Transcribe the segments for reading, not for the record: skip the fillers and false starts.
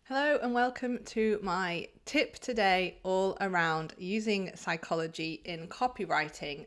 Hello and welcome to my tip today all around using psychology in copywriting.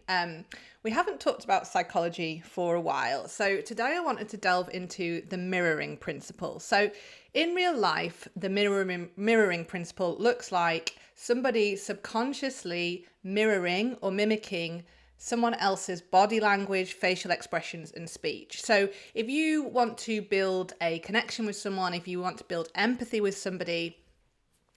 We haven't talked about psychology for a while, so today I wanted to delve into the mirroring principle. So in real life, the mirroring principle looks like somebody subconsciously mirroring or mimicking someone else's body language, facial expressions, and speech. So if you want to build a connection with someone, if you want to build empathy with somebody,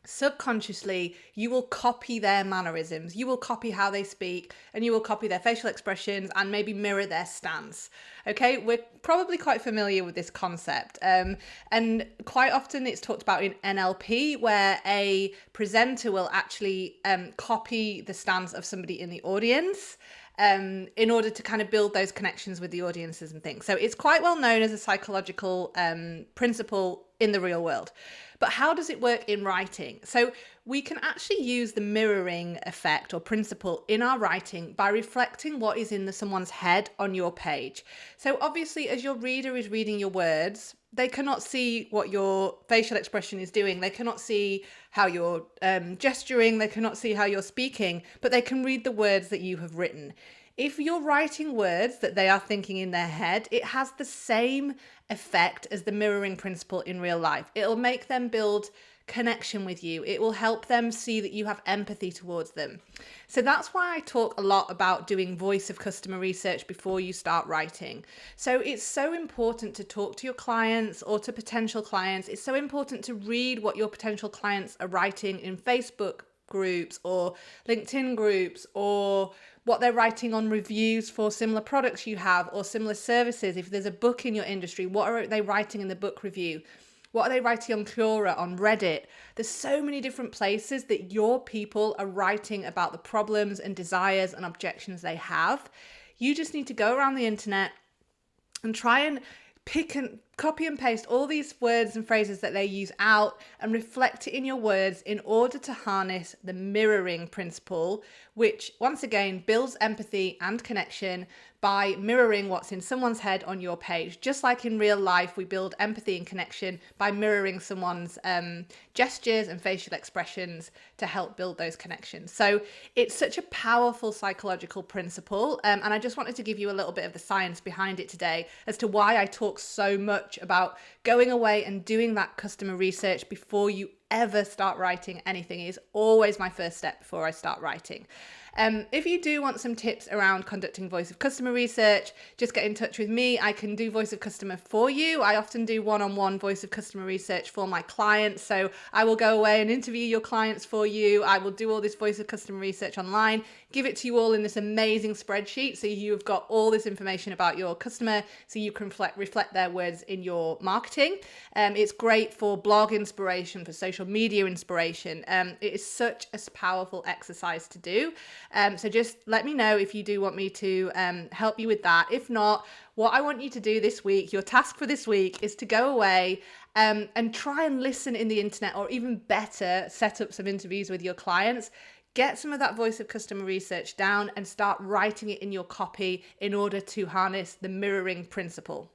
subconsciously you will copy their mannerisms, you will copy how they speak, and you will copy their facial expressions and maybe mirror their stance. Okay, we're probably quite familiar with this concept, and quite often it's talked about in NLP, where a presenter will actually copy the stance of somebody in the audience in order to kind of build those connections with the audiences and things. So it's quite well known as a psychological principle in the real world. But how does it work in writing? So we can actually use the mirroring effect or principle in our writing by reflecting what is in someone's head on your page. So obviously, as your reader is reading your words, they cannot see what your facial expression is doing. They cannot see how you're gesturing. They cannot see how you're speaking, but they can read the words that you have written. If you're writing words that they are thinking in their head, it has the same effect as the mirroring principle in real life. It'll make them build connection with you. It will help them see that you have empathy towards them. So that's why I talk a lot about doing voice of customer research before you start writing. So it's so important to talk to your clients or to potential clients. It's so important to read what your potential clients are writing in Facebook groups or LinkedIn groups, or what they're writing on reviews for similar products you have or similar services. If there's a book in your industry, what are they writing in the book review? What are they writing on Quora, on Reddit? There's so many different places that your people are writing about the problems and desires and objections they have. You just need to go around the internet and try and pick and copy and paste all these words and phrases that they use out and reflect it in your words in order to harness the mirroring principle, which once again builds empathy and connection by mirroring what's in someone's head on your page. Just like in real life, we build empathy and connection by mirroring someone's gestures and facial expressions to help build those connections. So it's such a powerful psychological principle. And I just wanted to give you a little bit of the science behind it today as to why I talk so much about going away and doing that customer research before you ever start writing anything. Is always my first step before I start writing. If you do want some tips around conducting voice of customer research, just get in touch with me. I can do voice of customer for you. I often do one-on-one voice of customer research for my clients. So I will go away and interview your clients for you. I will do all this voice of customer research online, give it to you all in this amazing spreadsheet. So you've got all this information about your customer so you can reflect their words in your marketing. It's great for blog inspiration, for social media inspiration. It is such a powerful exercise to do. So just let me know if you do want me to help you with that. If not, what I want you to do this week, your task for this week, is to go away and try and listen in the internet, or even better, set up some interviews with your clients. Get some of that voice of customer research down and start writing it in your copy in order to harness the mirroring principle.